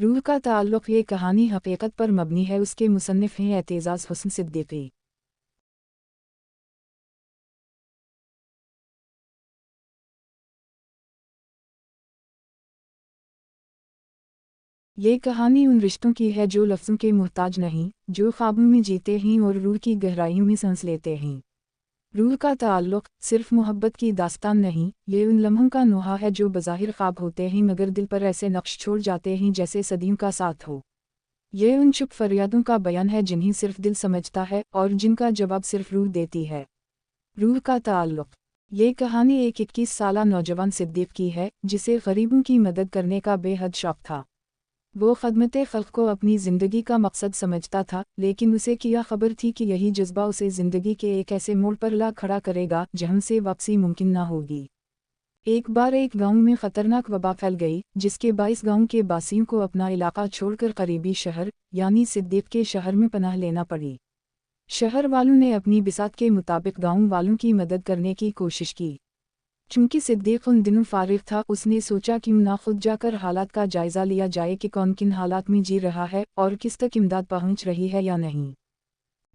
रूह का ताल्लुक़ ये कहानी हकीकत पर मबनी है। उसके मुसन्निफ़ हैं एतेज़ाज़ हुस्न सिद्दीक़ी। ये कहानी उन रिश्तों की है जो लफ्ज़ों के मुहताज नहीं, जो ख्वाबों में जीते हैं और रूह की गहराइयों में सांस लेते हैं। रूह का ताल्लुक़ सिर्फ़ मोहब्बत की दास्तान नहीं, ये उन लम्हों का नोहा है जो बज़ाहिर ख्वाब होते हैं मगर दिल पर ऐसे नक्श छोड़ जाते हैं जैसे सदियों का साथ हो। ये उन चुप फरियादों का बयान है जिन्हें सिर्फ दिल समझता है और जिनका जवाब सिर्फ रूह देती है। रूह का ताल्लुक़। ये कहानी एक 21 साला नौजवान सिद्दीक़ की है जिसे गरीबों की मदद करने का बेहद शौक़ था। वो खदमत ख़ल्क़ को अपनी ज़िंदगी का मकसद समझता था, लेकिन उसे क्या खबर थी कि यही जज्बा उसे ज़िंदगी के एक ऐसे मोड़ पर ला खड़ा करेगा जहाँ से वापसी मुमकिन ना होगी। एक बार एक गांव में ख़तरनाक वबा फैल गई, जिसके बाइस गांव के बासियों को अपना इलाका छोड़कर करीबी शहर यानी सिद्दीक़ के शहर में पनाह लेना पड़ी। शहर वालों ने अपनी बिसात के मुताबिक गांव वालों की मदद करने की कोशिश की। चूंकि सिद्दीक़ उन दिनों फारिग था, उसने सोचा क्यों ना खुद जाकर हालात का जायज़ा लिया जाए कि कौन किन हालात में जी रहा है और किस तक इमदाद पहुंच रही है या नहीं।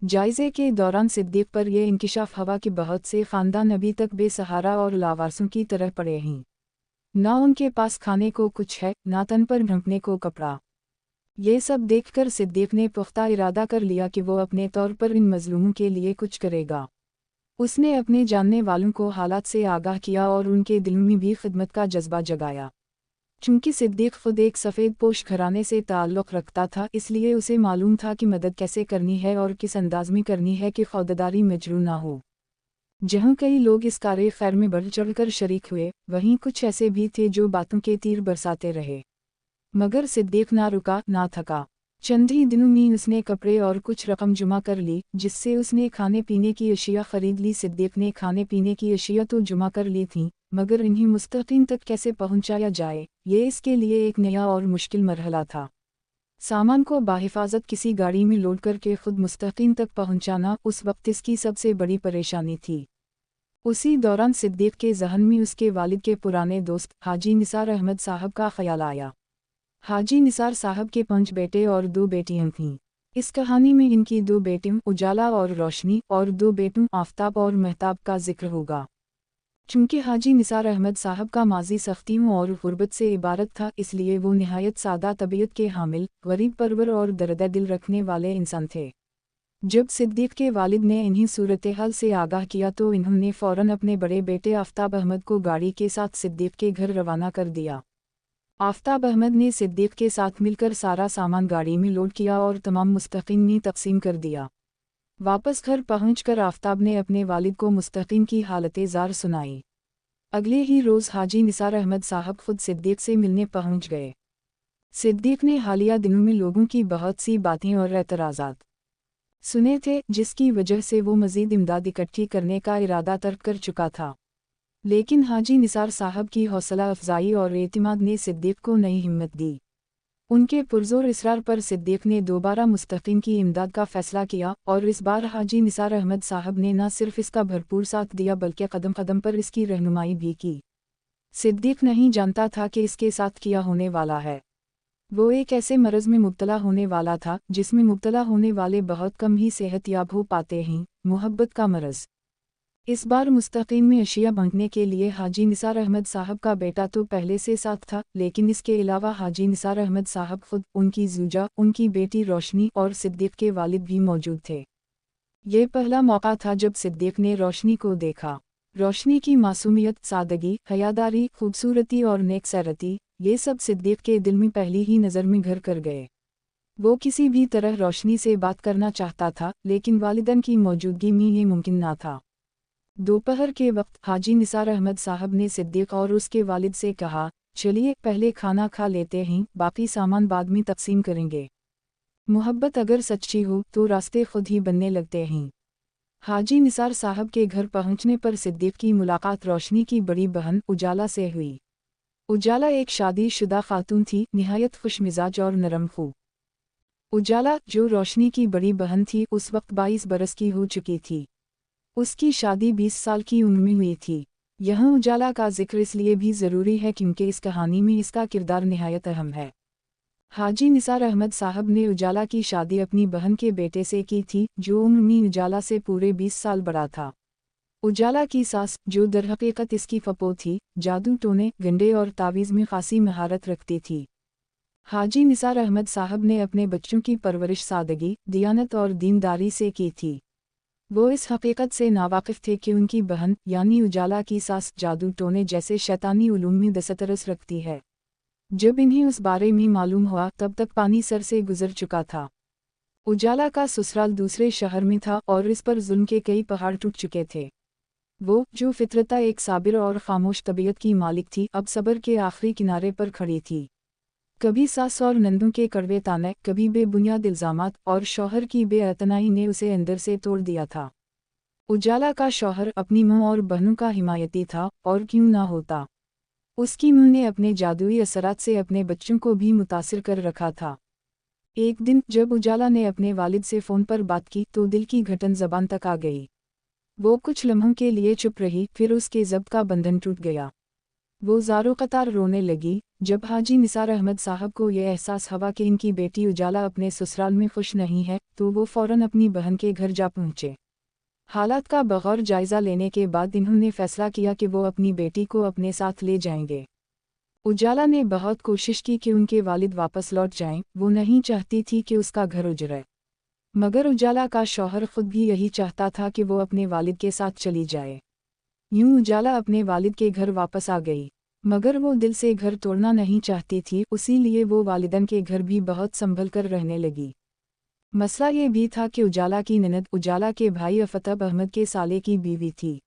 जायज़े के दौरान सिद्दीक़ पर यह इंकिशाफ हुआ कि बहुत से ख़ानदान अभी तक बेसहारा और लावारसों की तरह पड़े हैं। ना उनके पास खाने को कुछ है, ना तन पर ढंकने को कपड़ा। ये सब देखकर सिद्दीक़ ने पुख्ता इरादा कर लिया कि वो अपने तौर पर इन मज़लूमों के लिए कुछ करेगा। उसने अपने जानने वालों को हालात से आगाह किया और उनके दिलों में भी खिदमत का जज्बा जगाया। चूंकि सिद्दीक़ खुद एक सफ़ेद पोश घराने से ताल्लुक़ रखता था, इसलिए उसे मालूम था कि मदद कैसे करनी है और किस अंदाज में करनी है कि खौददारी मजरू ना हो। जहाँ कई लोग इस कार्य खैर में बढ़ चढ़कर शरीक हुए, वहीं कुछ ऐसे भी थे जो बातों के तीर बरसाते रहे। मगर सिद्दीक़ ना रुका ना थका। चंद ही दिनों में उसने कपड़े और कुछ रकम जमा कर ली, जिससे उसने खाने पीने की अशिया खरीद ली। सिद्दीक़ ने खाने पीने की अशिया तो जमा कर ली थीं, मगर इन्हें मुस्तकीम तक कैसे पहुंचाया जाए, ये इसके लिए एक नया और मुश्किल मरहला था। सामान को बाहिफाजत किसी गाड़ी में लोड करके खुद मुस्तकीम तक पहुंचाना उस वक्त इसकी सबसे बड़ी परेशानी थी। उसी दौरान सिद्दीक़ के जहन में उसके वालिद के पुराने दोस्त हाजी निसार अहमद साहब का ख्याल आया। हाजी निसार साहब के 5 बेटे और 2 बेटियां थीं। इस कहानी में इनकी 2 बेटियों उजाला और रोशनी और 2 बेटों आफताब और महताब का जिक्र होगा। चूंकि हाजी निसार अहमद साहब का माजी सख्तियों और गुर्बत से इबारत था, इसलिए वो निहायत सादा तबीयत के हामिल, गरीब परवर और दर्द दिल रखने वाले इंसान थे। जब सिद्दीक़ के वालिद ने इन्हीं सूरत हाल से आगाह किया तो इन्होंने फ़ौरन अपने बड़े बेटे आफताब अहमद को गाड़ी के साथ सिद्दीक़ के घर रवाना कर दिया। आफताब अहमद ने सिद्दीक़ के साथ मिलकर सारा सामान गाड़ी में लोड किया और तमाम मुस्तकीन में तकसीम कर दिया। वापस घर पहुंचकर आफताब ने अपने वालिद को मुस्तकीन की हालत ज़ार सुनाई। अगले ही रोज़ हाजी निसार अहमद साहब खुद सिद्दीक़ से मिलने पहुंच गए। सिद्दीक़ ने हालिया दिनों में लोगों की बहुत सी बातें और एतराज़ात सुने थे, जिसकी वजह से वो मज़ीद इमदाद इकट्ठी करने का इरादा तर्क कर चुका था। लेकिन हाजी निसार साहब की हौसला अफजाई और एतिमाद ने सिद्दीक़ को नई हिम्मत दी। उनके पुरज़ोर इसरार पर सिद्दीक़ ने दोबारा मुस्तकीन की इमदाद का फ़ैसला किया और इस बार हाजी निसार अहमद साहब ने न सिर्फ इसका भरपूर साथ दिया बल्कि कदम कदम पर इसकी रहनुमाई भी की। सिद्दीक़ नहीं जानता था कि इसके साथ क्या होने वाला है। वो एक ऐसे मरज़ में मुब्तला होने वाला था जिसमें मुब्तला होने वाले बहुत कम ही सेहतयाब हो पाते हैं, मोहब्बत का मरज़। इस बार मुस्तकीम में अशिया बांटने के लिए हाजी निसार अहमद साहब का बेटा तो पहले से साथ था, लेकिन इसके अलावा हाजी निसार अहमद साहब खुद, उनकी ज़ूजा, उनकी बेटी रोशनी और सिद्दीक़ के वालिद भी मौजूद थे। ये पहला मौका था जब सिद्दीक़ ने रोशनी को देखा। रोशनी की मासूमियत, सादगी, हयादारी, खूबसूरती और नेकसरती, ये सब सिद्दीक़ के दिल में पहली ही नज़र में घर कर गए। वो किसी भी तरह रोशनी से बात करना चाहता था, लेकिन वालिदैन की मौजूदगी में ये मुमकिन ना था। दोपहर के वक्त हाजी निसार अहमद साहब ने सिद्दीक़ और उसके वालिद से कहा, चलिए पहले खाना खा लेते हैं, बाकी सामान बाद में तकसीम करेंगे। मोहब्बत अगर सच्ची हो तो रास्ते खुद ही बनने लगते हैं। हाजी निसार साहब के घर पहुंचने पर सिद्दीक़ की मुलाकात रोशनी की बड़ी बहन उजाला से हुई। उजाला एक शादीशुदा खातून थी, निहायत खुश मिजाज और नरम खू। उजाला, जो रोशनी की बड़ी बहन थी, उस वक्त 22 बरस की हो चुकी थी। उसकी शादी 20 साल की उम्र में हुई थी। यहाँ उजाला का जिक्र इसलिए भी ज़रूरी है क्योंकि इस कहानी में इसका किरदार निहायत अहम है। हाजी निसार अहमद साहब ने उजाला की शादी अपनी बहन के बेटे से की थी, जो उम्र में उजाला से पूरे 20 साल बड़ा था। उजाला की सास, जो दरहकीकत इसकी फपो थी, जादू टोने, गंडे और तावीज़ में खासी महारत रखती थी। हाजी निसार अहमद साहब ने अपने बच्चों की परवरिश सादगी, दियानत और दीनदारी से की थी। वो इस हकीकत से नावाकिफ़ थे कि उनकी बहन यानी उजाला की सास जादू टोने जैसे शैतानी उलूम में दस्तरस रखती है। जब इन्हें उस बारे में मालूम हुआ तब तक पानी सर से गुजर चुका था। उजाला का ससुराल दूसरे शहर में था और इस पर जुल्म के कई पहाड़ टूट चुके थे। वो, जो फितरता एक साबिर और खामोश तबीयत की मालिक थी, अब सब्र के आखिरी किनारे पर खड़ी थी। कभी सास और नंदों के कड़वे ताने, कभी बेबुनियाद इल्ज़ामात और शौहर की बेअतनाई ने उसे अंदर से तोड़ दिया था। उजाला का शौहर अपनी मां और बहनों का हिमायती था, और क्यों ना होता। उसकी मां ने अपने जादुई असरात से अपने बच्चों को भी मुतासिर कर रखा था। एक दिन जब उजाला ने अपने वालिद से फ़ोन पर बात की तो दिल की घटन ज़बान तक आ गई। वो कुछ लम्हों के लिए चुप रही, फिर उसके ज़ब्त का बंधन टूट गया। वो ज़ारो कतार रोने लगी जब हाजी निसार अहमद साहब को यह एहसास हुआ कि इनकी बेटी उजाला अपने ससुराल में खुश नहीं है, तो वो फ़ौरन अपनी बहन के घर जा पहुँचे। हालात का बगौर जायज़ा लेने के बाद इन्होंने फ़ैसला किया कि वो अपनी बेटी को अपने साथ ले जाएंगे। उजाला ने बहुत कोशिश की कि उनके वालिद वापस लौट जाएं, वो नहीं चाहती थी कि उसका घर उजड़े। मगर उजाला का शौहर खुद भी यही चाहता था कि वो अपने वालिद के साथ चली जाए। यूं उजाला अपने वालिद के घर वापस आ गई, मगर वो दिल से घर तोड़ना नहीं चाहती थी, इसीलिए वो वालिदन के घर भी बहुत संभल कर रहने लगी। मसला ये भी था कि उजाला की ननद उजाला के भाई अफताब अहमद के साले की बीवी थी,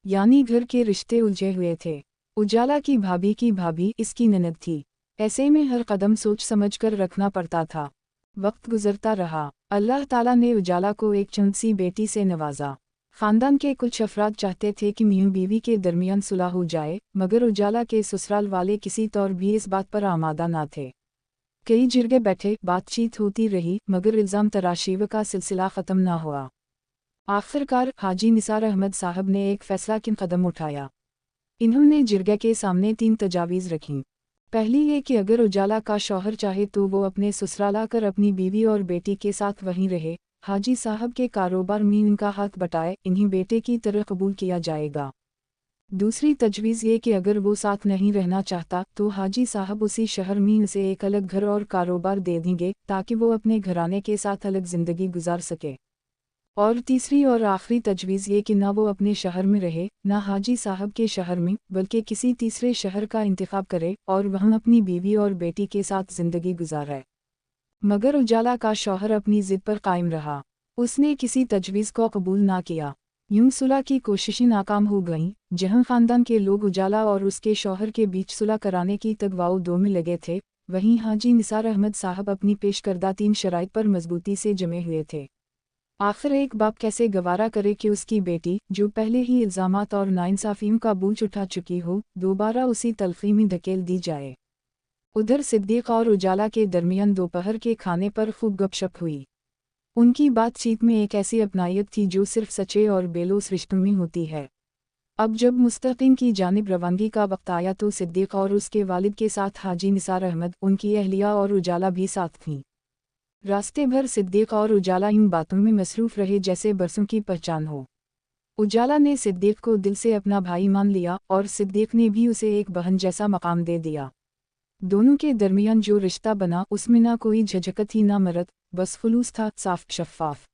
यानी घर के रिश्ते उलझे हुए थे। उजाला की भाभी इसकी ननद थी। ऐसे में हर कदम सोच समझ कर रखना पड़ता था। वक्त गुजरता रहा। अल्लाह ताला ने उजाला को एक चंद सी बेटी से नवाजा। खानदान के कुछ अफराद चाहते थे कि मियां बीवी के दरमियान सुलह हो जाए, मगर उजाला के ससुराल वाले किसी तौर भी इस बात पर आमादा ना थे। कई जिरगे बैठे, बातचीत होती रही, मगर इल्ज़ाम तराशीव का सिलसिला ख़त्म ना हुआ। आखिरकार हाजी निसार अहमद साहब ने एक फ़ैसला किन कदम उठाया। इन्होंने जिरगे के सामने 3 तजावीज़ रखीं। पहली ये कि अगर उजाला का शौहर चाहे तो वो अपने ससुराल आकर अपनी बीवी और बेटी के साथ वहीं रहे, हाजी साहब के कारोबार में इनका हाथ बटाए, इन्हीं बेटे की तरह कबूल किया जाएगा। दूसरी तजवीज़ ये कि अगर वो साथ नहीं रहना चाहता तो हाजी साहब उसी शहर में उसे एक अलग घर और कारोबार दे देंगे, ताकि वो अपने घराने के साथ अलग ज़िंदगी गुजार सके। और तीसरी और आखिरी तजवीज़ ये कि ना वो अपने शहर में रहे, ना हाजी साहब के शहर में, बल्कि किसी तीसरे शहर का इंतखाब करे और वहाँ अपनी बीवी और बेटी के साथ ज़िंदगी गुजारे। मगर उजाला का शौहर अपनी ज़िद पर कायम रहा। उसने किसी तजवीज़ को कबूल ना किया। यूं सुलह की कोशिशें नाकाम हो गईं। जहां ख़ानदान के लोग उजाला और उसके शौहर के बीच सुलह कराने की तगवाओ दो में लगे थे, वहीं हाजी निसार अहमद साहब अपनी पेश करदा 3 शराइत पर मजबूती से जमे हुए थे। आखिर एक बाप कैसे गवारा करे कि उसकी बेटी, जो पहले ही इल्ज़ामात और नाइंसाफ़ियों का बोझ उठा चुकी हो, दोबारा उसी तलख़ी में धकेल दी जाए। उधर सिद्दीक़ और उजाला के दरमियान दोपहर के खाने पर खूब गपशप हुई। उनकी बातचीत में एक ऐसी अपनायत थी जो सिर्फ सच्चे और बेलोस रिश्तों में होती है। अब जब मुस्तक़ीम की जानिब रवानगी का वक्त आया तो सिद्दीक़ और उसके वालिद के साथ हाजी निसार अहमद, उनकी अहलिया और उजाला भी साथ थीं। रास्ते भर सिद्दीक़ और उजाला इन बातों में मसरूफ़ रहे जैसे बरसों की पहचान हो। उजाला ने सिद्दीक़ को दिल से अपना भाई मान लिया और सिद्दीक़ ने भी उसे एक बहन जैसा मकाम दे दिया। दोनों के दरमियान जो रिश्ता बना उसमें ना कोई झिझक थी ना मरद, बस खुलूस था, साफ शफ़ाफ।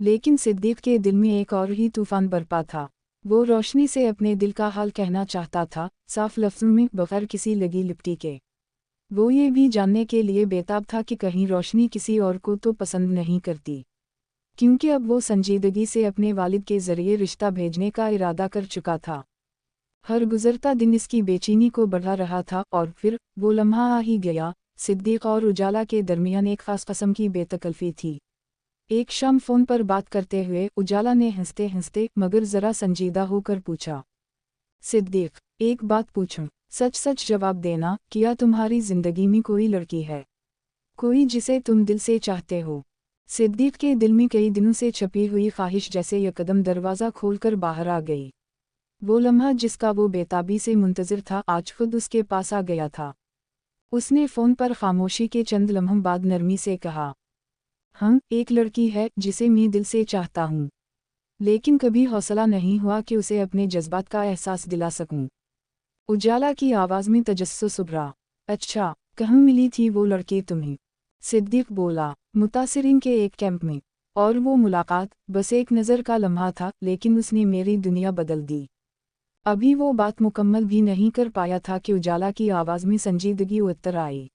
लेकिन सिद्दीक़ के दिल में एक और ही तूफ़ान बरपा था। वो रोशनी से अपने दिल का हाल कहना चाहता था, साफ लफ्ज़ों में, बग़ैर किसी लगी लिपटी के। वो ये भी जानने के लिए बेताब था कि कहीं रोशनी किसी और को तो पसंद नहीं करती, क्योंकि अब वो संजीदगी से अपने वालिद के ज़रिए रिश्ता भेजने का इरादा कर चुका था। हर गुज़रता दिन इसकी बेचैनी को बढ़ा रहा था और फिर वो लम्हा आ ही गया। सिद्दीक़ और उजाला के दरमियान एक ख़ास किस्म की बेतकल्फ़ी थी। एक शाम फ़ोन पर बात करते हुए उजाला ने हंसते हंसते मगर ज़रा संजीदा होकर पूछा, सिद्दीक़, एक बात पूछूं? सच सच जवाब देना, क्या तुम्हारी ज़िंदगी में कोई लड़की है? कोई जिसे तुम दिल से चाहते हो? सिद्दीक़ के दिल में कई दिनों से छपी हुई ख्वाहिश जैसे यकदम दरवाज़ा खोलकर बाहर आ गई। वो लम्हा जिसका वो बेताबी से मुंतज़िर था, आज खुद उसके पास आ गया था। उसने फ़ोन पर खामोशी के चंद लम्हों बाद नरमी से कहा, हाँ, एक लड़की है जिसे मैं दिल से चाहता हूँ, लेकिन कभी हौसला नहीं हुआ कि उसे अपने जज्बात का एहसास दिला सकूं। उजाला की आवाज़ में तजस्सुस उभरा। अच्छा, कहाँ मिली थी वो लड़की तुम्हें? सिद्दीक बोला, मुतासिरीन के एक कैंप में। और वो मुलाकात बस एक नज़र का लम्हा था, लेकिन उसने मेरी दुनिया बदल दी। अभी वो बात मुकम्मल भी नहीं कर पाया था कि उजाला की आवाज़ में संजीदगी उतर आई।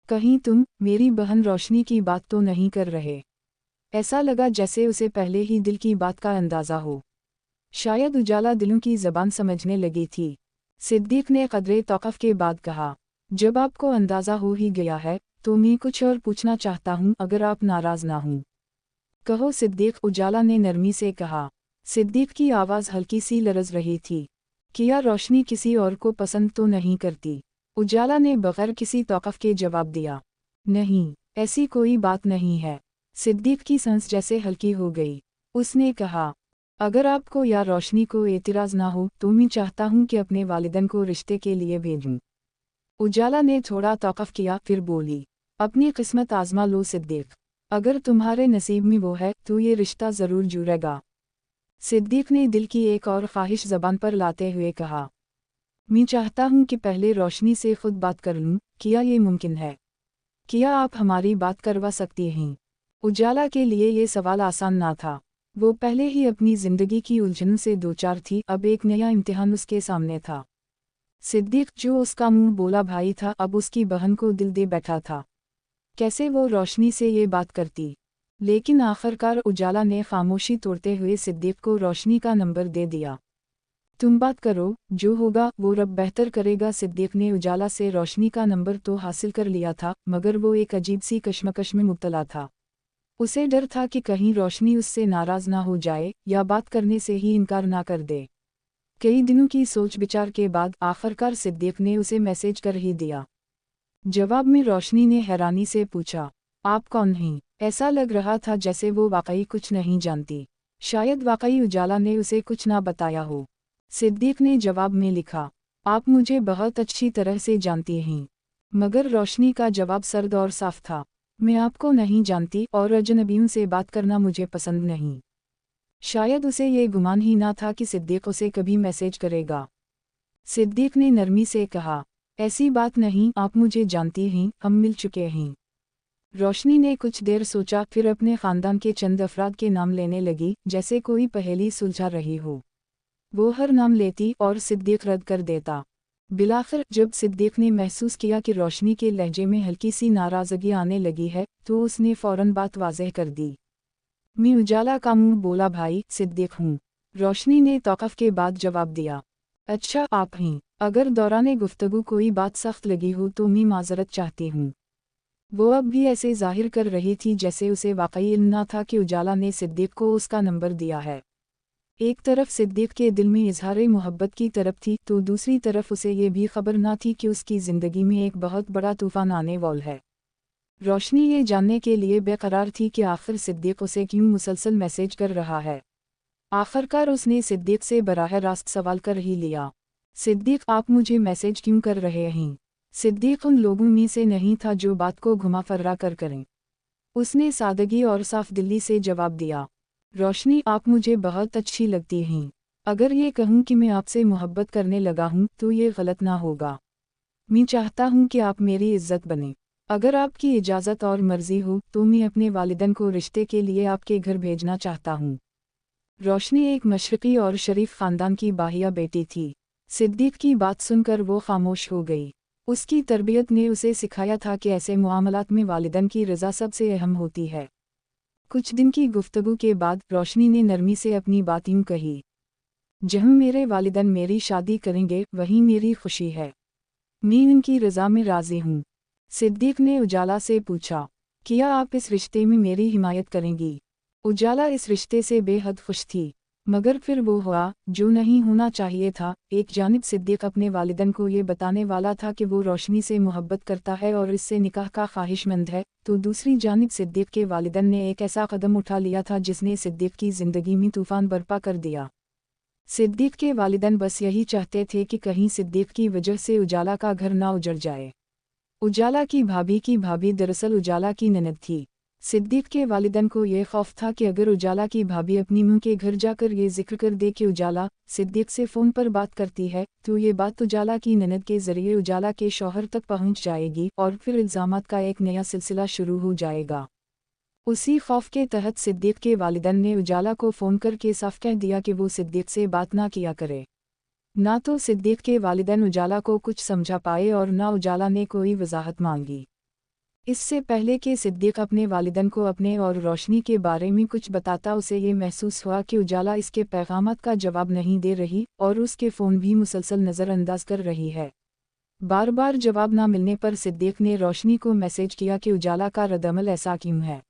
कहीं तुम मेरी बहन रोशनी की बात तो नहीं कर रहे? ऐसा लगा जैसे उसे पहले ही दिल की बात का अंदाज़ा हो। शायद उजाला दिलों की ज़बान समझने लगी थी। सिद्दीक ने कदरे तौक़ुफ़ के बाद कहा, जब आपको अंदाज़ा हो ही गया है, तो मैं कुछ और पूछना चाहता हूँ, अगर आप नाराज़ ना हों। कहो सिद्दीक, उजाला ने नरमी से कहा। सिद्दीक की आवाज़ हल्की सी लरज़ रही थी। क्या रोशनी किसी और को पसंद तो नहीं करती? उजाला ने बग़ैर किसी तौक़ुफ़ के जवाब दिया। नहीं, ऐसी कोई बात नहीं है। सिद्दीक की सांस जैसे हल्की हो गई। उसने कहा, अगर आपको या रोशनी को एतराज़ ना हो तो मैं चाहता हूँ कि अपने वालिदैन को रिश्ते के लिए भेजूँ। उजाला ने थोड़ा तौक़ुफ़ किया, फिर बोली, अपनी किस्मत आज़मा लो सिद्दीक। अगर तुम्हारे नसीब में वो है तो ये रिश्ता ज़रूर जुड़ेगा। सिद्दीक ने दिल की एक और ख्वाहिश ज़बान पर लाते हुए कहा, मैं चाहता हूँ कि पहले रोशनी से खुद बात कर लूँ, क्या ये मुमकिन है? क्या आप हमारी बात करवा सकती हैं? उजाला के लिए ये सवाल आसान ना था। वो पहले ही अपनी ज़िंदगी की उलझनों से दो चार थी, अब एक नया इम्तिहान उसके सामने था। सिद्दीक जो उसका मुंह बोला भाई था, अब उसकी बहन को दिल दे बैठा था। कैसे वो रोशनी से ये बात करती? लेकिन आखिरकार उजाला ने खामोशी तोड़ते हुए सिद्दीक को रोशनी का नंबर दे दिया। तुम बात करो, जो होगा वो रब बेहतर करेगा। सिद्दीक ने उजाला से रोशनी का नंबर तो हासिल कर लिया था, मगर वो एक अजीब सी कश्मकश में मुब्तला था। उसे डर था कि कहीं रोशनी उससे नाराज़ ना हो जाए या बात करने से ही इनकार ना कर दे। कई दिनों की सोच विचार के बाद आखिरकार सिद्दीक ने उसे मैसेज कर ही दिया। जवाब में रोशनी ने हैरानी से पूछा, आप कौन हैं? ऐसा लग रहा था जैसे वो वाकई कुछ नहीं जानती। शायद वाकई उजाला ने उसे कुछ ना बताया हो। सिद्दीक ने जवाब में लिखा, आप मुझे बहुत अच्छी तरह से जानती हैं। मगर रोशनी का जवाब सर्द और साफ था, मैं आपको नहीं जानती और अजनबियों से बात करना मुझे पसंद नहीं। शायद उसे ये गुमान ही ना था कि सिद्दीक उसे कभी मैसेज करेगा। सिद्दीक ने नरमी से कहा, ऐसी बात नहीं, आप मुझे जानती हैं, हम मिल चुके हैं। रोशनी ने कुछ देर सोचा, फिर अपने ख़ानदान के चंद अफराद के नाम लेने लगी, जैसे कोई पहेली सुलझा रही हो। वो हर नाम लेती और सिद्दीक रद्द कर देता। बिलाखिर जब सिद्दीक ने महसूस किया कि रोशनी के लहजे में हल्की सी नाराज़गी आने लगी है, तो उसने फ़ौरन बात वाज़ेह कर दी। मैं उजाला का मुंह बोला भाई, सिद्दीक हूँ। रोशनी ने तौक़ुफ़ के बाद जवाब दिया। अच्छा, आप हैं। अगर दौराने गुफ्तगू कोई बात सख्त लगी हो तो मैं माज़रत चाहती हूँ। वो अब भी ऐसे ज़ाहिर कर रही थी जैसे उसे वाकई इल्म ना था कि उजाला ने सिद्दीक को उसका नंबर दिया है। एक तरफ सिद्दीक के दिल में इजहार मोहब्बत की तरफ थी, तो दूसरी तरफ उसे ये भी खबर ना थी कि उसकी ज़िंदगी में एक बहुत बड़ा तूफ़ान आने वाला है। रोशनी ये जानने के लिए बेकरार थी कि आखिर सिद्दीक उसे क्यों मुसलसल मैसेज कर रहा है। आखिरकार उसने सिद्दीक से बराह रास्त सवाल कर ही लिया, सिद्दीक आप मुझे मैसेज क्यों कर रहे हैं? सिद्दीक उन लोगों में से नहीं था जो बात को घुमा फर्रा कर करें। उसने सादगी और साफ दिली से जवाब दिया, रोशनी आप मुझे बहुत अच्छी लगती हैं। अगर ये कहूँ कि मैं आपसे मोहब्बत करने लगा हूँ तो ये गलत ना होगा। मैं चाहता हूँ कि आप मेरी इज्जत बने। अगर आपकी इजाज़त और मर्ज़ी हो तो मैं अपने वालिदैन को रिश्ते के लिए आपके घर भेजना चाहता हूँ। रोशनी एक मशरक़ी और शरीफ ख़ानदान की बाहिया बेटी थी। सिद्दीक की बात सुनकर वो खामोश हो गई। उसकी तरबियत ने उसे सिखाया था कि ऐसे मामलात में वालिदैन की रज़ा सबसे अहम होती है। कुछ दिन की गुफ्तगू के बाद रोशनी ने नरमी से अपनी बात यूँ कही, जहाँ मेरे वालिदैन मेरी शादी करेंगे वहीं मेरी खुशी है। मैं इनकी रज़ा में राज़ी हूँ। सिद्दीक ने उजाला से पूछा, क्या आप इस रिश्ते में मेरी हिमायत करेंगी? उजाला इस रिश्ते से बेहद खुश थी, मगर फिर वो हुआ जो नहीं होना चाहिए था। एक जानिब सिद्दीक अपने वालिदैन को ये बताने वाला था कि वो रोशनी से मोहब्बत करता है और इससे निकाह का ख्वाहिशमंद है, तो दूसरी जानिब सिद्दीक के वालिदैन ने एक ऐसा कदम उठा लिया था जिसने सिद्दीक की ज़िंदगी में तूफ़ान बर्पा कर दिया। सिद्दीक के वालिदैन बस यही चाहते थे कि कहीं सिद्दीक की वजह से उजाला का घर ना उजड़ जाए। उजाला की भाभी दरअसल उजाला की ननद थी। सिद्दीक के वालिदैन को ये खौफ था कि अगर उजाला की भाभी अपनी मुंह के घर जाकर ये जिक्र कर दे कि उजाला सिद्दीक से फ़ोन पर बात करती है, तो ये बात उजाला की ननद के ज़रिए उजाला के शौहर तक पहुंच जाएगी और फिर इल्ज़ामात का एक नया सिलसिला शुरू हो जाएगा। उसी खौफ के तहत सिद्दीक के वालिदैन ने उजाला को फ़ोन करके साफ कह दिया कि वो सिद्दीक से बात ना किया करे। ना तो सिद्दीक के वालिदैन उजाला को कुछ समझा पाए और ना उजाला ने कोई वजाहत मांगी। इससे पहले कि सिद्दीक अपने वालिदैन को अपने और रोशनी के बारे में कुछ बताता, उसे ये महसूस हुआ कि उजाला इसके पैगामात का जवाब नहीं दे रही और उसके फ़ोन भी मुसलसल नज़रअंदाज कर रही है। बार बार जवाब ना मिलने पर सिद्दीक ने रोशनी को मैसेज किया कि उजाला का रद्दअमल ऐसा क्यों है।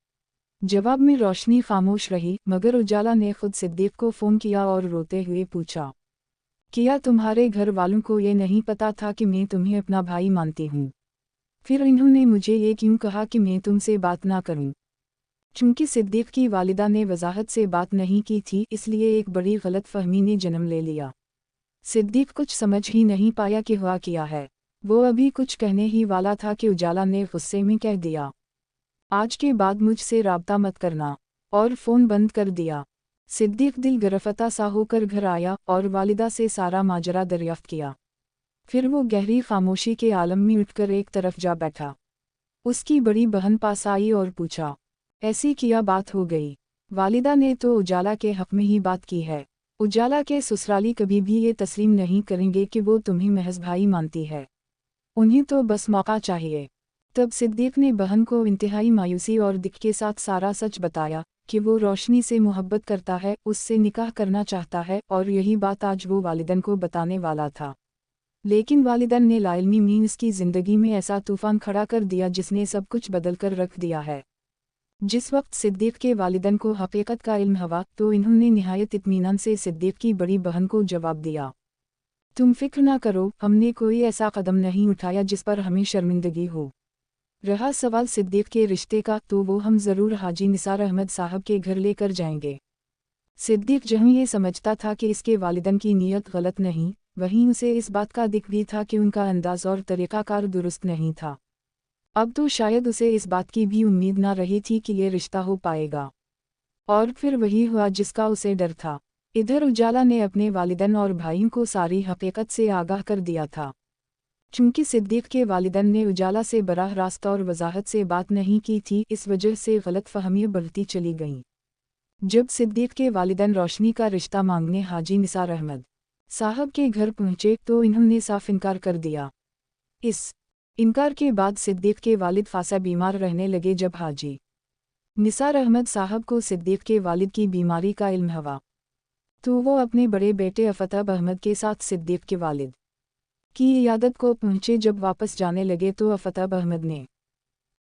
जवाब में रोशनी खामोश रही, मगर उजाला ने खुद सिद्दीक को फ़ोन किया और रोते हुए पूछा, क्या तुम्हारे घर वालों को ये नहीं पता था कि मैं तुम्हें अपना भाई मानती हूँ? फिर इन्होंने मुझे ये क्यों कहा कि मैं तुमसे बात ना करूं? चूंकि सिद्दीक की वालिदा ने वजाहत से बात नहीं की थी, इसलिए एक बड़ी गलत फहमी ने जन्म ले लिया। सिद्दीक कुछ समझ ही नहीं पाया कि हुआ क्या है। वो अभी कुछ कहने ही वाला था कि उजाला ने गुस्से में कह दिया, आज के बाद मुझसे राब्ता मत करना, और फ़ोन बंद कर दिया। सिद्दीक दिल गिरफ्ता सा होकर घर आया और वालिदा से सारा माजरा दरियाफ्त किया। फिर वो गहरी खामोशी के आलम में उठकर एक तरफ जा बैठा। उसकी बड़ी बहन पास आई और पूछा, ऐसी क्या बात हो गई? वालिदा ने तो उजाला के हक़ में ही बात की है। उजाला के ससुराली कभी भी ये तस्लीम नहीं करेंगे कि वो तुम्हें महज भाई मानती है, उन्हें तो बस मौका चाहिए। तब सिद्दीक ने बहन को इंतहाई मायूसी और दिख के साथ सारा सच बताया कि वो रोशनी से मोहब्बत करता है, उससे निकाह करना चाहता है, और यही बात आज वो वालिदैन को बताने वाला था। लेकिन वालिदैन ने लाइल्मी में उसकी ज़िंदगी में ऐसा तूफ़ान खड़ा कर दिया जिसने सब कुछ बदल कर रख दिया है। जिस वक्त सिद्दीक के वालिदैन को हकीकत का इल्म हुआ तो इन्होंने निहायत इत्मीनान से सिद्दीक की बड़ी बहन को जवाब दिया, तुम फिक्र ना करो, हमने कोई ऐसा कदम नहीं उठाया जिस पर हमें शर्मिंदगी हो। रहा सवाल सिद्दीक के रिश्ते का, तो वो हम ज़रूर हाजी निसार अहमद साहब के घर लेकर जाएंगे। सिद्दीक जहाँ ये समझता था कि इसके वालिदैन की नीयत गलत नहीं, वहीं उसे इस बात का दिख भी था कि उनका अंदाज़ और तरीक़ाकार दुरुस्त नहीं था। अब तो शायद उसे इस बात की भी उम्मीद ना रही थी कि ये रिश्ता हो पाएगा। और फिर वही हुआ जिसका उसे डर था। इधर उजाला ने अपने वालिदैन और भाइयों को सारी हकीकत से आगाह कर दिया था। चूंकि सिद्दीक के वालिदैन ने उजाला से बराह रास्त और वजाहत से बात नहीं की थी, इस वजह से गलत फहमियाँ बढ़ती चली गईं। जब सिद्दीक के वालिदैन रोशनी का रिश्ता मांगने हाजी निसार अहमद साहब के घर पहुंचे तो इन्होंने साफ इनकार कर दिया। इस इनकार के बाद सिद्दीक के वालिद खासा बीमार रहने लगे। जब हाजी निसार अहमद साहब को सिद्दीक के वालिद की बीमारी का इल्म हुआ तो वो अपने बड़े बेटे अफताब अहमद के साथ सिद्दीक के वालिद की इयादत को पहुंचे। जब वापस जाने लगे तो अफताब अहमद ने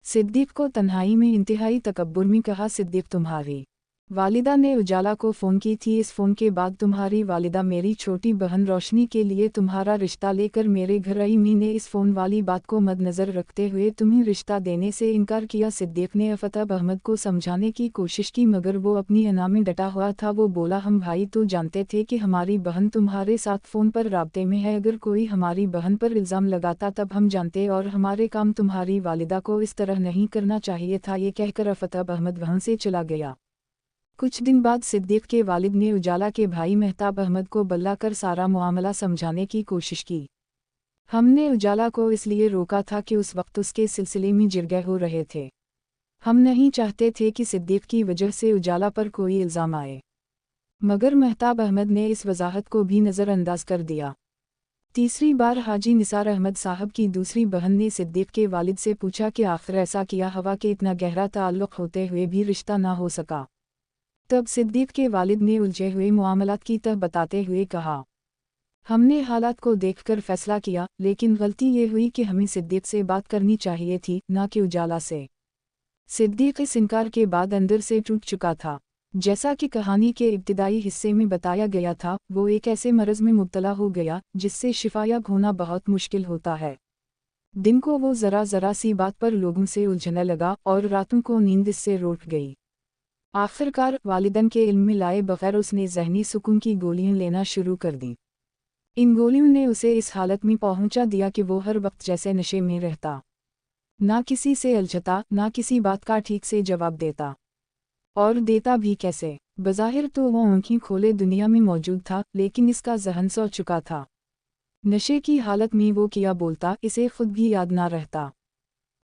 सिद्दीक को तन्हाई में इंतहाई तकब्बुर में कहा, सिद्दीक तुम्हारी वालिदा ने उजाला को फ़ोन की थी, इस फ़ोन के बाद तुम्हारी वालिदा मेरी छोटी बहन रोशनी के लिए तुम्हारा रिश्ता लेकर मेरे घर आई। मैंने इस फ़ोन वाली बात को मद्देनज़र रखते हुए तुम्हें रिश्ता देने से इनकार किया। सिद्दीक ने अफताब अहमद को समझाने की कोशिश की, मगर वो अपनी अना में डटा हुआ था। वो बोला, हम भाई तो जानते थे कि हमारी बहन तुम्हारे साथ फ़ोन पर राब्ते में है, अगर कोई हमारी बहन पर इल्ज़ाम लगाता तब हम जानते, और हमारे काम तुम्हारी वालिदा को इस तरह नहीं करना चाहिए था। ये कहकर अफताब अहमद वहाँ से चला गया। कुछ दिन बाद सिद्दीक के वालिद ने उजाला के भाई मेहताब अहमद को बल्ला कर सारा मामला समझाने की कोशिश की। हमने उजाला को इसलिए रोका था कि उस वक्त उसके सिलसिले में जिरगे हो रहे थे। हम नहीं चाहते थे कि सिद्दीक की वजह से उजाला पर कोई इल्ज़ाम आए, मगर मेहताब अहमद ने इस वजाहत को भी नज़रअंदाज कर दिया। तीसरी बार हाजी निसार अहमद साहब की दूसरी बहन ने सिद्दीक के वालिद से पूछा कि आखिर ऐसा क्या हुआ कि इतना गहरा ताल्लुक़ होते हुए भी रिश्ता ना हो सका। तब सिद्दीक के वालिद ने उलझे हुए मामलात की तह बताते हुए कहा, हमने हालात को देखकर फैसला किया, लेकिन गलती ये हुई कि हमें सिद्दीक से बात करनी चाहिए थी, ना कि उजाला से। सिद्दीक इस इनकार के बाद अंदर से टूट चुका था। जैसा कि कहानी के इब्तिदाई हिस्से में बताया गया था, वो एक ऐसे मरज़ में मुब्तला हो गया जिससे शिफायाब होना बहुत मुश्किल होता है। दिन को वो ज़रा सी बात पर लोगों से उलझने लगा और रातों को नींद इससे रूठ गई। आखिरकार वालिदैन के इल्म में लाए बगैर उसने ज़हनी सुकून की गोलियां लेना शुरू कर दी। इन गोलियों ने उसे इस हालत में पहुंचा दिया कि वो हर वक्त जैसे नशे में रहता। ना किसी से अलझता, ना किसी बात का ठीक से जवाब देता। और देता भी कैसे? बज़ाहिर तो वो आँखें खोले दुनिया में मौजूद था, लेकिन इसका ज़हन सो चुका था। नशे की हालत में वो क्या बोलता, इसे खुद भी याद ना रहता।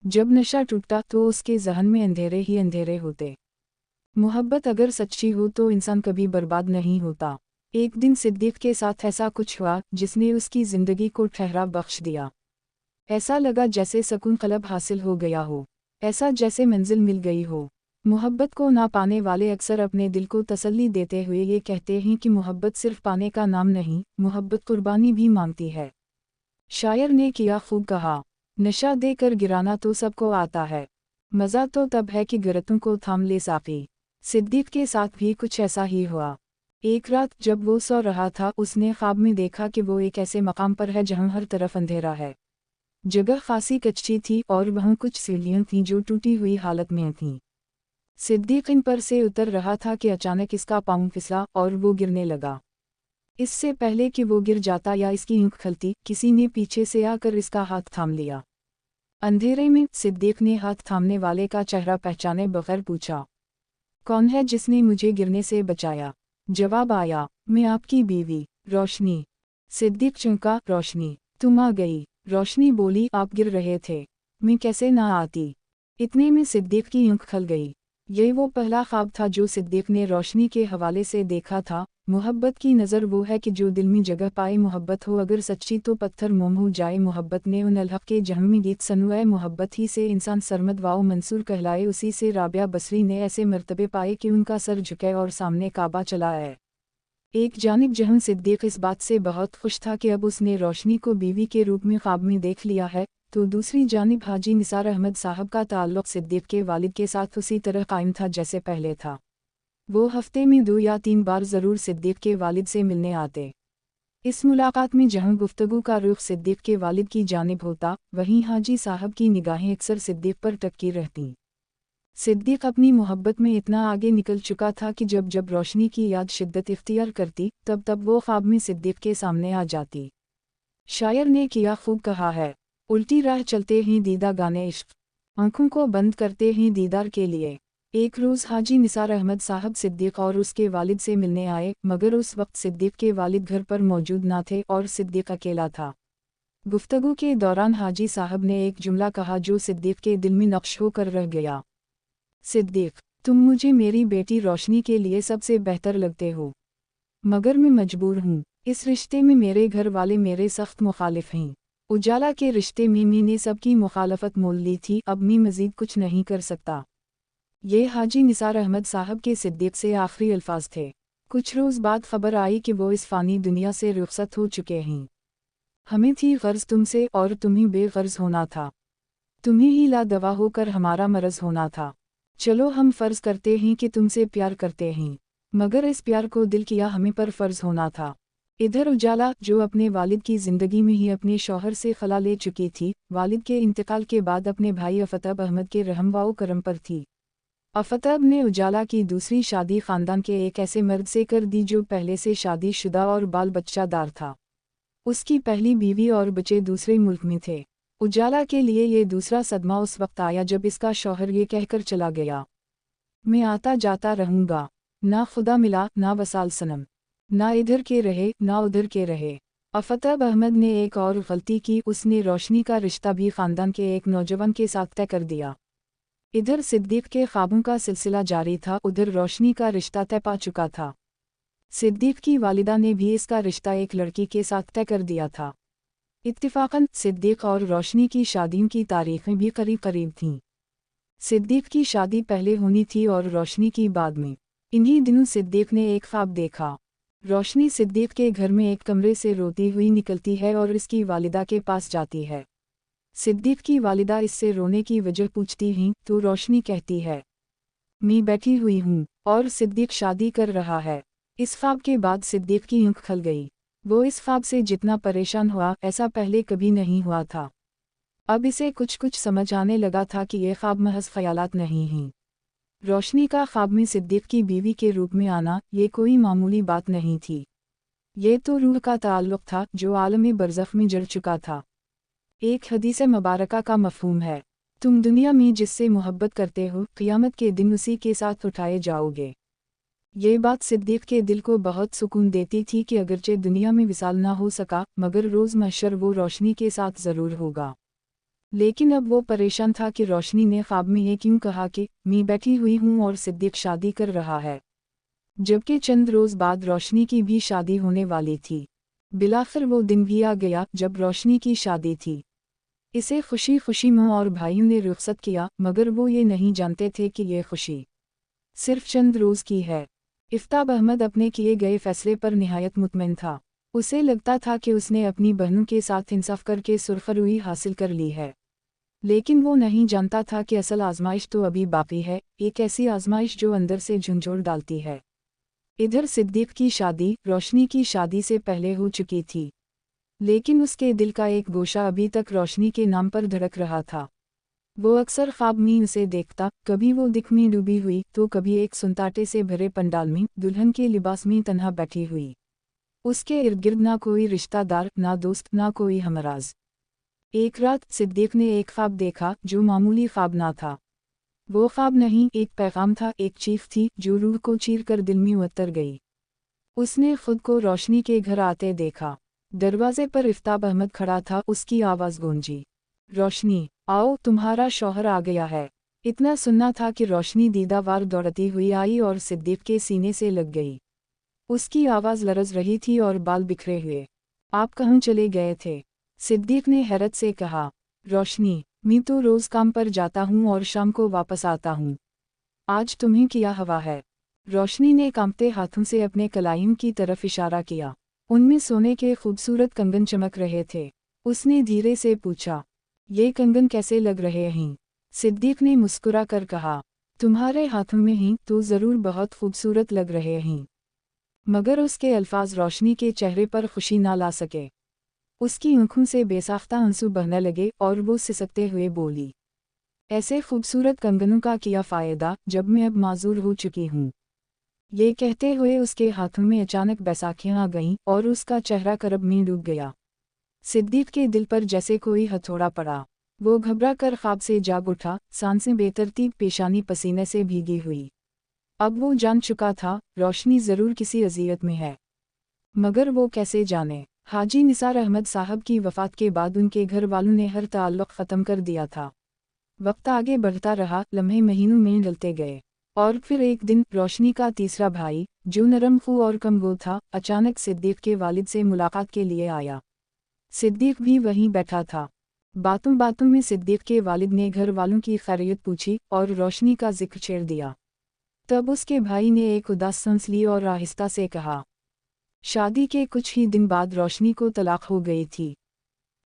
जब नशा टूटता तो उसके ज़हन में अंधेरे ही अंधेरे होते। मोहब्बत अगर सच्ची हो तो इंसान कभी बर्बाद नहीं होता। एक दिन सिद्दीक के साथ ऐसा कुछ हुआ जिसने उसकी ज़िंदगी को ठहराव बख्श दिया। ऐसा लगा जैसे सुकून कलब हासिल हो गया हो, ऐसा जैसे मंजिल मिल गई हो। मोहब्बत को ना पाने वाले अक्सर अपने दिल को तसल्ली देते हुए ये कहते हैं कि मोहब्बत सिर्फ पाने का नाम नहीं, मोहब्बत कुर्बानी भी मांगती है। शायर ने किया खूब कहा, नशा देकर गिराना तो सबको आता है, मज़ा तो तब है कि गिरतों को थाम ले साक़ी। सिद्दीक के साथ भी कुछ ऐसा ही हुआ। एक रात जब वो सो रहा था, उसने ख्वाब में देखा कि वो एक ऐसे मकाम पर है जहाँ हर तरफ अंधेरा है। जगह खासी कच्ची थी और वहाँ कुछ सीढ़ियाँ थीं जो टूटी हुई हालत में थीं। सिद्दीक इन पर से उतर रहा था कि अचानक इसका पाँव फिसला और वो गिरने लगा। इससे पहले कि वो गिर जाता या इसकी आँख खलती, किसी ने पीछे से आकर इसका हाथ थाम लिया। अंधेरे में सिद्दीक ने हाथ थामने वाले का चेहरा पहचाने बगैर पूछा, कौन है जिसने मुझे गिरने से बचाया? जवाब आया, मैं आपकी बीवी, रोशनी। सिद्दीक चौंका, रोशनी, तुम आ गई। रोशनी बोली, आप गिर रहे थे, मैं कैसे ना आती। इतने में सिद्दीक की आँख खल गई। ये वो पहला ख्वाब था जो सिद्दीक ने रोशनी के हवाले से देखा था। मोहब्बत की नज़र वो है कि जो दिल में जगह पाए, मोहब्बत हो अगर सच्ची तो पत्थर मोम हो जाए। मोहब्बत ने उन अलहक़ के जहमी गीत सनुए, मोहब्बत ही से इंसान सरमद वाओ मंसूर कहलाए। उसी से राबिया बसरी ने ऐसे मर्तबे पाए कि उनका सर झुके और सामने काबा चला आए। एक जानिब जहाँ सिद्दीक इस बात से बहुत खुश था कि अब उसने रोशनी को बीवी के रूप में ख्वाब में देख लिया है, तो दूसरी जानिब हाजी निसार अहमद साहब का ताल्लुक़ सिद्दीक के वालिद के साथ उसी तरह कायम था जैसे पहले था। वो हफ्ते में 2 या 3 बार ज़रूर सिद्दीक के वालिद से मिलने आते। इस मुलाकात में जहाँ गुफ्तगू का रुख सिद्दीक के वालिद की जानिब होता, वहीं हाजी साहब की निगाहें अक्सर सिद्दीक पर टकी रहतीं। सिद्दीक अपनी मोहब्बत में इतना आगे निकल चुका था कि जब जब रोशनी की याद शिद्दत इख्तियार करती, तब तब वो ख्वाब में सिद्दीक के सामने आ जाती। शायर ने किया खूब कहा है, उल्टी राह चलते हैं दीदा गाने इश्क, आँखों को बंद करते हैं दीदार के लिए। एक रोज़ हाजी निसार अहमद साहब सिद्दीक और उसके वालिद से मिलने आए, मगर उस वक्त सिद्दीक के वालिद घर पर मौजूद ना थे और सिद्दीक अकेला था। गुफ्तगू के दौरान हाजी साहब ने एक जुमला कहा जो सिद्दीक के दिल में नक्श होकर रह गया। सिद्दीक, तुम मुझे मेरी बेटी रोशनी के लिए सबसे बेहतर लगते हो, मगर मैं मजबूर हूँ। इस रिश्ते में मेरे घर वाले मेरे सख्त मुखालिफ हैं। उजाला के रिश्ते में मैंने सबकी मुखालफत मोल ली थी, अब मैं मज़ीद कुछ नहीं कर सकता। ये हाजी निसार अहमद साहब के सिद्दीक से आखिरी अल्फाज थे। कुछ रोज़ बाद खबर आई कि वो इस फ़ानी दुनिया से रुखसत हो चुके हैं। हमें थी गर्ज तुमसे और तुम्हें बेगर्ज होना था, तुम्हें ही ला दवा होकर हमारा मरज़ होना था। चलो हम फ़र्ज़ करते हैं कि तुमसे प्यार करते हैं, मगर इस प्यार को दिल किया हमें पर फ़र्ज़ होना था। इधर उजाला, जो अपने वालिद की ज़िंदगी में ही अपने शौहर से खला ले चुकी थी, वालिद के इंतकाल के बाद अपने भाई अफताब अहमद के रहम व करम पर थी। अफताब ने उजाला की दूसरी शादी ख़ानदान के एक ऐसे मर्द से कर दी जो पहले से शादीशुदा और बाल बच्चादार था। उसकी पहली बीवी और बच्चे दूसरे मुल्क में थे। उजाला के लिए ये दूसरा सदमा उस वक्त आया जब इसका शौहर ये कहकर चला गया, मैं आता जाता रहूँगा, ना खुदा मिला ना वसाल सनम, ना इधर के रहे ना उधर के रहे। अफताब अहमद ने एक और गलती की, उसने रोशनी का रिश्ता भी ख़ानदान के एक नौजवान के साथ तय कर दिया। इधर सिद्दीक के ख्वाबों का सिलसिला जारी था, उधर रोशनी का रिश्ता तय पा चुका था। सिद्दीक की वालिदा ने भी इसका रिश्ता एक लड़की के साथ तय कर दिया था। इत्तिफाकन सिद्दीक और रोशनी की शादियों की तारीखें भी करीब करीब थीं। सिद्दीक की शादी पहले होनी थी और रोशनी की बाद में। इन्हीं दिनों सिद्दीक ने एक ख्वाब देखा। रोशनी सिद्दीक के घर में एक कमरे से रोती हुई निकलती है और इसकी वालिदा के पास जाती है। सिद्दीक की वालिदा इससे रोने की वजह पूछती हैं तो रोशनी कहती है, मैं बैठी हुई हूँ और सिद्दीक शादी कर रहा है। इस ख्वाब के बाद सिद्दीक की आँख खल गई। वो इस ख्वाब से जितना परेशान हुआ, ऐसा पहले कभी नहीं हुआ था। अब इसे कुछ कुछ समझ आने लगा था कि ये ख्वाब महज ख्यालात नहीं हैं। रोशनी का ख्वाब में सिद्दीक की बीवी के रूप में आना, ये कोई मामूली बात नहीं थी। ये तो रूह का ताल्लुक़ था जो आलम बरज़ख में जड़ चुका था। एक हदीस मुबारका का मफ़हूम है, तुम दुनिया में जिससे मोहब्बत करते हो क़यामत के दिन उसी के साथ उठाए जाओगे। ये बात सिद्दीक़ के दिल को बहुत सुकून देती थी कि अगरचे दुनिया में विसाल ना हो सका मगर रोज़ महशर वो रोशनी के साथ ज़रूर होगा। लेकिन अब वो परेशान था कि रोशनी ने ख्वाब में ये क्यों कहा कि मैं बैठी हुई हूँ और सिद्दीक़ शादी कर रहा है, जबकि चंद रोज़ बाद रोशनी की भी शादी होने वाली थी। बिलाखिर वो दिन भी आ गया जब रोशनी की शादी थी। इसे खुशी खुशी माँ और भाइयों ने रुखसत किया मगर वो ये नहीं जानते थे कि ये खुशी सिर्फ चंद रोज़ की है। इफ्ताब अहमद अपने किए गए फैसले पर निहायत मुतमईन था। उसे लगता था कि उसने अपनी बहनों के साथ इंसाफ करके सुरखरुई हासिल कर ली है। लेकिन वो नहीं जानता था कि असल आजमाइश तो अभी बाकी है, एक ऐसी आजमाइश जो अंदर से झंझोड़ डालती है। इधर सिद्दीक़ की शादी रोशनी की शादी से पहले हो चुकी थी, लेकिन उसके दिल का एक गोशा अभी तक रोशनी के नाम पर धड़क रहा था। वो अक्सर ख्वाब में उसे देखता, कभी वो दिख में डूबी हुई तो कभी एक सुनताटे से भरे पंडाल में दुल्हन के लिबास में तन्हा बैठी हुई। उसके इर्द गिर्द ना कोई रिश्तेदार, ना दोस्त, ना कोई हमराज। एक रात सिद्दीक़ ने एक ख्वाब देखा जो मामूली ख्वाब ना था। वो ख्वाब नहीं, एक पैगाम था, एक चीख थी जो रूह को चीर कर दिल में उतर गई। उसने खुद को रोशनी के घर आते देखा। दरवाजे पर इफ्ताब अहमद खड़ा था। उसकी आवाज़ गूंजी, रोशनी आओ, तुम्हारा शौहर आ गया है। इतना सुनना था कि रोशनी दीदावार दौड़ती हुई आई और सिद्दीक़ के सीने से लग गई। उसकी आवाज़ लरज़ रही थी और बाल बिखरे हुए। आप कहाँ चले गए थे? सिद्दीक़ ने हैरत से कहा। रोशनी, मैं तो रोज़ काम पर जाता हूँ और शाम को वापस आता हूँ। आज तुम्हें क्या हवा है? रोशनी ने कांपते हाथों से अपने कलाइम की तरफ इशारा किया। उनमें सोने के खूबसूरत कंगन चमक रहे थे। उसने धीरे से पूछा, ये कंगन कैसे लग रहे हैं? सिद्दीक़ ने मुस्कुरा कर कहा, तुम्हारे हाथों में ही तो ज़रूर बहुत खूबसूरत लग रहे हैं। मगर उसके अल्फाज रोशनी के चेहरे पर खुशी ना ला सके। उसकी आँखों से बेसाख्ता आंसू बहने लगे और वो सिसकते हुए बोली, ऐसे खूबसूरत कंगनों का क्या फ़ायदा जब मैं अब माजूर हो चुकी हूँ। ये कहते हुए उसके हाथों में अचानक बैसाखियाँ आ गईं और उसका चेहरा करब में डूब गया। सिद्दीक़ के दिल पर जैसे कोई हथौड़ा पड़ा। वो घबरा कर ख्वाब से जाग उठा, सांसें बेतरतीब, पेशानी पसीने से भीगी हुई। अब वो जान चुका था रोशनी ज़रूर किसी अज़ियत में है, मगर वो कैसे जाने। हाजी निसार अहमद साहब की वफ़ात के बाद उनके घर वालों ने हर ताल्लुक़ ख़त्म कर दिया था। वक्त आगे बढ़ता रहा, लम्हे महीनों में ढलते गए और फिर एक दिन रोशनी का तीसरा भाई, जो नरम खू और कमगो था, अचानक सिद्दीक़ के वालिद से मुलाकात के लिए आया। सिद्दीक़ भी वहीं बैठा था। बातों बातों में सिद्दीक़ के वालिद ने घर वालों की खैरियत पूछी और रोशनी का जिक्र छेड़ दिया। तब उसके भाई ने एक उदास सांस ली और आहिस्ता से कहा, शादी के कुछ ही दिन बाद रोशनी को तलाक हो गई थी।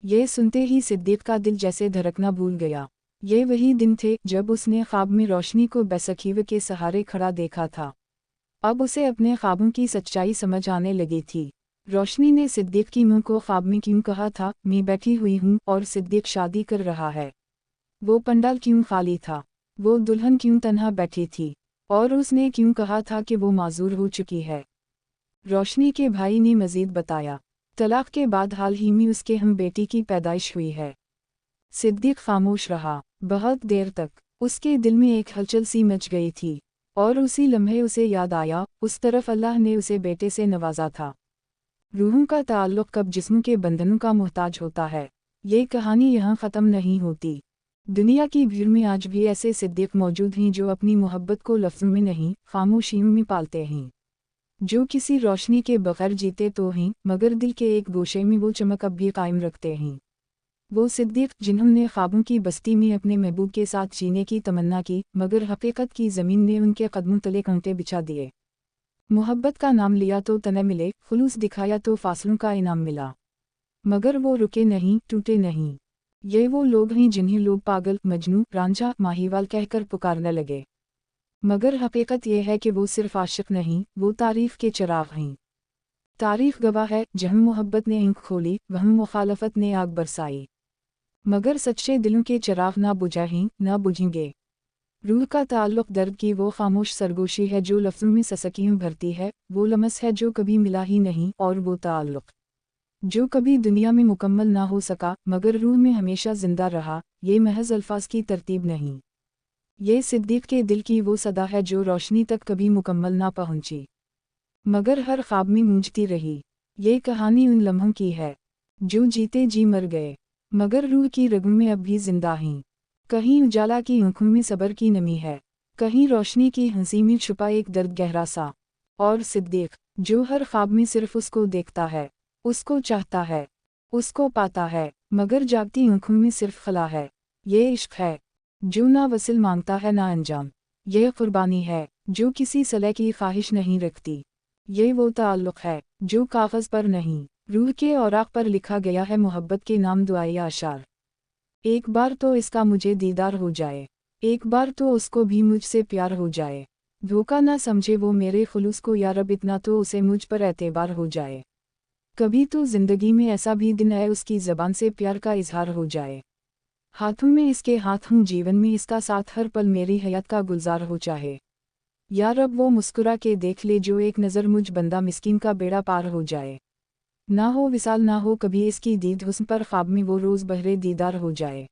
ये सुनते ही सिद्दीक़ का दिल जैसे धड़कना भूल गया। ये वही दिन थे जब उसने ख्वाब में रोशनी को बेसखीवे के सहारे खड़ा देखा था। अब उसे अपने ख्वाबों की सच्चाई समझ आने लगी थी। रोशनी ने सिद्दीक़ की मां को ख्वाब में क्यों कहा था, मैं बैठी हुई हूँ और सिद्दीक़ शादी कर रहा है? वो पंडाल क्यों खाली था? वो दुल्हन क्यों तन्हा बैठी थी? और उसने क्यों कहा था कि वो माजूर हो चुकी है? रोशनी के भाई ने मज़ीद बताया, तलाक के बाद हाल ही में उसके हम बेटी की पैदाइश हुई है। सिद्दीक़ खामोश रहा। बहुत देर तक उसके दिल में एक हलचल सी मच गई थी और उसी लम्हे उसे याद आया, उस तरफ अल्लाह ने उसे बेटे से नवाजा था। रूहों का ताल्लुक़ कब जिस्म के बंधनों का मोहताज होता है। ये कहानी यहाँ ख़त्म नहीं होती। दुनिया की भीड़ में आज भी ऐसे सिद्दीक़ मौजूद हैं जो अपनी मोहब्बत को लफ्ज़ों में नहीं, खामोशियों में पालते हैं। जो किसी रोशनी के बग़ैर जीते तो हैं, मगर दिल के एक गोशे में वो चमक अब भी कायम रखते हैं। वो सिद्दीक़ जिन्होंने ख्वाबों की बस्ती में अपने महबूब के साथ जीने की तमन्ना की, मगर हकीकत की ज़मीन ने उनके कदमों तले कांटे बिछा दिए। मोहब्बत का नाम लिया तो तने मिले, खुलूस दिखाया तो फासलों का इनाम मिला, मगर वो रुके नहीं, टूटे नहीं। ये वो लोग हैं जिन्हें लोग पागल, मजनू, रांझा, माहीवाल कहकर पुकारने लगे, मगर हकीकत ये है कि वो सिर्फ आशिक नहीं, वो तारीफ़ के चिराग हैं। तारीफ़ गवाह है, जहाँ मोहब्बत ने आँख खोली वहाँ मुखालफत ने आग बरसाई, मगर सच्चे दिलों के चिराग ना बुझा हैं, ना बुझेंगे। रूह का ताल्लुक़ दर्द की वो खामोश सरगोशी है जो लफ्ज़ों में ससकियाँ भरती है, वो लमस है जो कभी मिला ही नहीं, और वो ताल्लुक़ जो कभी दुनिया में मुकम्मल ना हो सका मगर रूह में हमेशा ज़िंदा रहा, ये महज अल्फाज की तरतीब नहीं, ये सिद्दीक़ के दिल की वो सदा है जो रोशनी तक कभी मुकम्मल ना पहुंची, मगर हर ख्वाब में गूंजती रही। ये कहानी उन लम्हों की है जो जीते जी मर गए, मगर रूह की रगों में अब भी जिंदा हैं। कहीं उजाला की आंखों में सब्र की नमी है, कहीं रोशनी की हंसी में छुपा एक दर्द गहरा सा। और सिद्दीक़ जो हर ख्वाब में सिर्फ उसको देखता है, उसको चाहता है, उसको पाता है, मगर जागती आंखों में सिर्फ खला है। ये इश्क है जो ना वसील मांगता है ना अंजाम, ये कुर्बानी है जो किसी सलह की ख्वाहिश नहीं रखती, ये वो ताल्लुक़ है जो कागज़ पर नहीं रूह के औराक़ पर लिखा गया है। मोहब्बत के नाम दुआए आशार, एक बार तो इसका मुझे दीदार हो जाए, एक बार तो उसको भी मुझसे प्यार हो जाए। धोखा ना समझे वो मेरे खुलूस को या रब, इतना तो उसे मुझ पर एतबार हो जाए। कभी तो ज़िंदगी में ऐसा भी दिन आए उसकी ज़बान से प्यार का इजहार हो जाए। हाथों में इसके हाथ हूँ, जीवन में इसका साथ, हर पल मेरी हयात का गुलजार हो चाहे। या रब वो मुस्कुरा के देख ले जो एक नज़र मुझ बंदा मिस्कीन का बेड़ा पार हो जाए। ना हो विसाल ना हो कभी इसकी दीद, हुस्न पर ख्वाब में वो रोज़ बहरे दीदार हो जाए।